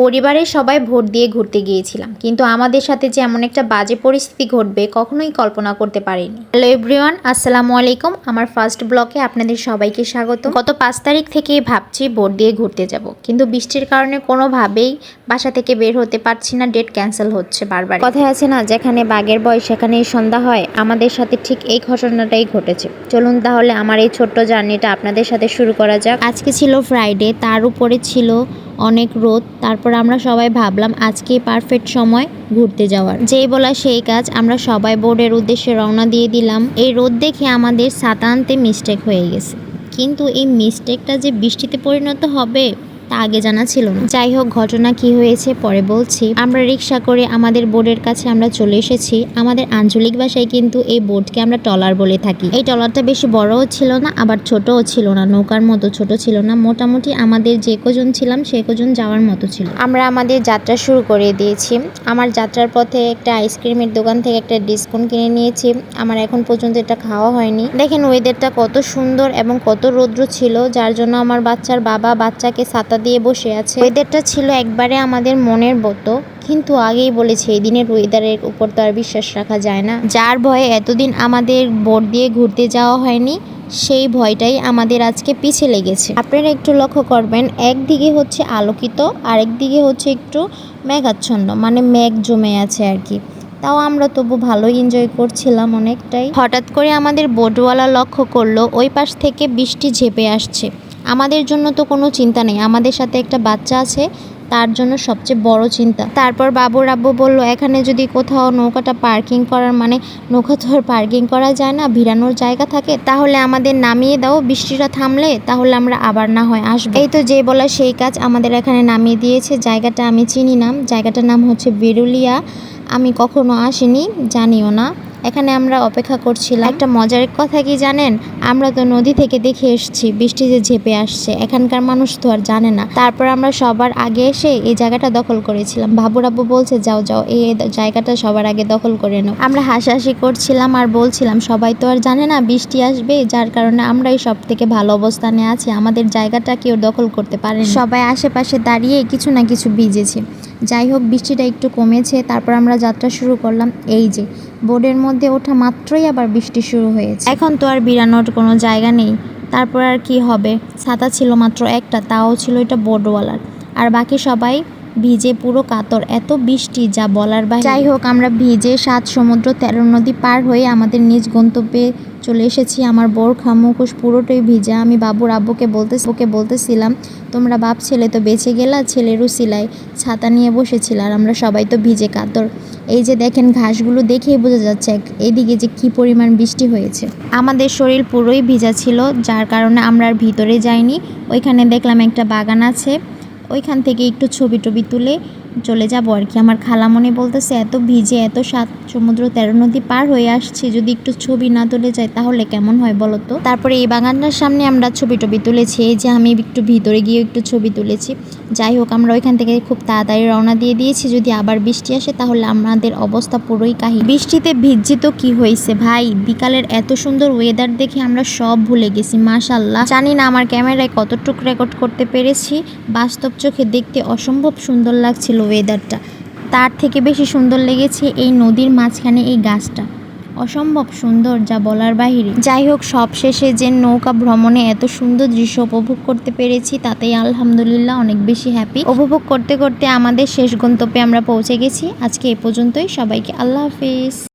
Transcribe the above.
পরিবারের সবাই ভোট দিয়ে ঘুরতে গিয়েছিলাম, কিন্তু আমাদের সাথে যে এমন একটা বাজে পরিস্থিতি ঘটবে কখনোই কল্পনা করতে পারিনি। হ্যালো এভরিওয়ান, আসসালামু আলাইকুম। আমার ফার্স্ট ব্লকে আপনাদের সবাইকে স্বাগত। গত 5 তারিখ থেকেই ভাবছি ভোট দিয়ে ঘুরতে যাব, কিন্তু বৃষ্টির কারণে কোনোভাবেই বাসা থেকে বের হতে পারছি না। ডেট ক্যান্সেল হচ্ছে বারবার। কথায় আছে না, যেখানে বাঘের ভয় সেখানেই সন্ধ্যা হয়। আমাদের সাথে ঠিক এই ঘটনাটাই ঘটেছে। চলুন তাহলে আমার এই ছোট্ট জার্নিটা আপনাদের সাথে শুরু করা যাক। আজকে ছিল ফ্রাইডে, তার উপরে ছিল অনেক রোদ। তারপর আমরা সবাই ভাবলাম আজকে পারফেক্ট সময় ঘুরতে যাওয়ার। যেই বলা সেই কাজ, আমরা সবাই বোর্ডের উদ্দেশ্যে রওনা দিয়ে দিলাম। এই রোদ দেখে আমাদের ছাতা আনতে মিস্টেক হয়ে গেছে, কিন্তু এই মিস্টেকটা যে বৃষ্টিতে পরিণত হবে তা আগে জানা ছিল না। যাই হোক, ঘটনা কি হয়েছে পরে বলছি। আমরা রিক্সা করে আমাদের বোর্ডের কাছে আমরা চলে এসেছি। আমাদের আঞ্চলিক ভাষায় কিন্তু এই বোর্ডকে আমরা ট্রলার বলে থাকি। এই ট্রলারটা বেশি বড়ও ছিল না, আবার ছোটও ছিল না, নৌকার মতো ছোট ছিল না। মোটামুটি আমাদের যে কজন ছিলাম সে কজন যাওয়ার মতো ছিল। আমরা আমাদের যাত্রা শুরু করে দিয়েছি। আমার যাত্রার পথে একটা আইসক্রিমের দোকান থেকে একটা ডিসকাউন্ট কিনে নিয়েছি। আমার এখন পর্যন্ত এটা খাওয়া হয়নি। দেখেন ওয়েদারটা কত সুন্দর এবং কত রৌদ্র ছিল, যার জন্য আমার বাচ্চার বাবা বাচ্চাকে ছাতা দিয়ে বসে আছে। ওয়েদারটা ছিল একবারে আমাদের মনের মতো, কিন্তু আগেই বলেছি এই দিনের ওয়েদারের উপর তো আর বিশ্বাস রাখা যায় না। যার ভয়ে এতদিন আমাদের বোট দিয়ে ঘুরতে যাওয়া হয়নি, সেই ভয়টাই আমাদের আজকে পিছে লেগেছে। আপনারা একটু লক্ষ্য করবেন, একদিকে হচ্ছে আলোকিত, আরেকদিকে হচ্ছে একটু মেঘাচ্ছন্ন, মানে মেঘ জমে আছে আর কি। তাও আমরা তবু ভালোই এনজয় করছিলাম অনেকটাই। হঠাৎ করে আমাদের বোটওয়ালা লক্ষ্য করলো ওই পাশ থেকে বৃষ্টি ঝেঁপে আসছে। আমাদের জন্য তো কোনো চিন্তা নেই, আমাদের সাথে একটা বাচ্চা আছে, তার জন্য সবচেয়ে বড় চিন্তা। তারপর বাবুর আব্বু বলল, এখানে যদি কোথাও নৌকাটা পার্কিং করার, মানে নৌকা তো আর পার্কিং করা যায় না, ভিড়ানোর জায়গা থাকে, তাহলে আমাদের নামিয়ে দাও, বৃষ্টিটা থামলে তাহলে আমরা আবার না হয় আসবো। এই তো যে বলা সেই কাজ, আমাদের এখানে নামিয়ে দিয়েছে। জায়গাটা আমি চিনি না, জায়গাটার নাম হচ্ছে বিরুলিয়া। আমি কখনো আসিনি, জানিও না। এখানে আমরা অপেক্ষা করছিলাম। একটা মজার কথা কি জানেন, আমরা তো নদী থেকে দেখে এসেছি বৃষ্টি যে ঝেঁপে আসছে, এখানকার মানুষ তো আর জানে না। তারপর আমরা সবার আগে এসে এই জায়গাটা দখল করেছিলাম। বাবুর আব্বু বলছে যাও যাও, এই জায়গাটা সবার আগে দখল করে নাও। আমরা হাসাহাসি করছিলাম আর বলছিলাম সবাই তো আর জানে না বৃষ্টি আসবে, যার কারণে আমরাই সব থেকে ভালো অবস্থানে আছি, আমাদের জায়গাটা কেউ দখল করতে পারে। সবাই আশেপাশে দাঁড়িয়ে কিছু না কিছু ভিজেছে। যাই হোক, বৃষ্টিটা একটু কমেছে, তারপর আমরা যাত্রা শুরু করলাম। এই যে বোর্ডের মধ্যে ওঠা মাত্রই আবার বৃষ্টি শুরু হয়েছে। এখন তো আর বেরানোর কোনো জায়গা নেই। তারপর আর কি হবে, ছাতা ছিল মাত্র একটা, তাও ছিল এটা বোর্ডওয়ালার, আর বাকি সবাই ভিজে পুরো কাতর, এত বৃষ্টি যা বলার বাইরে। যাই হোক, আমরা ভিজে 7 সমুদ্র 13 নদী পার হয়ে আমাদের নিজ গন্তব্যে চলে এসেছি। আমার বোরখা মুখোশ পুরোটাই ভিজা। আমি বাবুর আব্বুকে বলতেছিলাম, তোমরা বাপ ছেলে তো বেঁচে গেলা, ছেলেরও সিলাই, ছাতা নিয়ে বসেছিল, আর আমরা সবাই তো ভিজে কাতর। এই যে দেখেন, ঘাসগুলো দেখেই বোঝা যাচ্ছে এদিকে যে কি পরিমাণ বৃষ্টি হয়েছে। আমাদের শরীর পুরোই ভিজা ছিল, যার কারণে আমরা আর ভিতরে যাইনি। ওইখানে দেখলাম একটা বাগান আছে, ওইখান থেকে একটু ছবি টবি তুলে চলে যাবো আর কি। আমার খালামণি বলতেছে এত ভিজে, এত 7 সমুদ্র 13 নদী পার হয়ে আসছি, যদি একটু ছবি না তুলে যায় তাহলে কেমন হয় বলো তো। তারপরে এই বাগানটার সামনে আমরা ছবি টবি তুলেছি, এই যে আমি একটু ভিতরে গিয়ে একটু ছবি তুলেছি। যাই হোক, আমরা ওইখান থেকে খুব তাড়াতাড়ি রওনা দিয়ে দিয়েছি, যদি আবার বৃষ্টি আসে তাহলে আমাদের অবস্থা পুরোই কাহিল। বৃষ্টিতে ভিজছি তো কি হয়েছে ভাই, বিকালের এত সুন্দর ওয়েদার দেখে আমরা সব ভুলে গেছি। মাশাআল্লাহ, জানি না আমার ক্যামেরায় কতটুকু রেকর্ড করতে পেরেছি, বাস্তব চোখে দেখতে অসম্ভব সুন্দর লাগছিল ওয়েদারটা। তার থেকে বেশি সুন্দর লেগেছে এই নদীর মাঝখানে এই গাছটা, অসম্ভব সুন্দর যা বলার বাহিরে। যাই হোক, সব শেষে যে নৌকা ভ্রমণে এত সুন্দর দৃশ্য উপভোগ করতে পেরেছি, তাতেই আলহামদুলিল্লাহ অনেক বেশি হ্যাপি। উপভোগ করতে করতে আমাদের শেষ গন্তব্যে আমরা পৌঁছে গেছি। আজকে এ পর্যন্তই, সবাইকে আল্লাহ হাফিজ।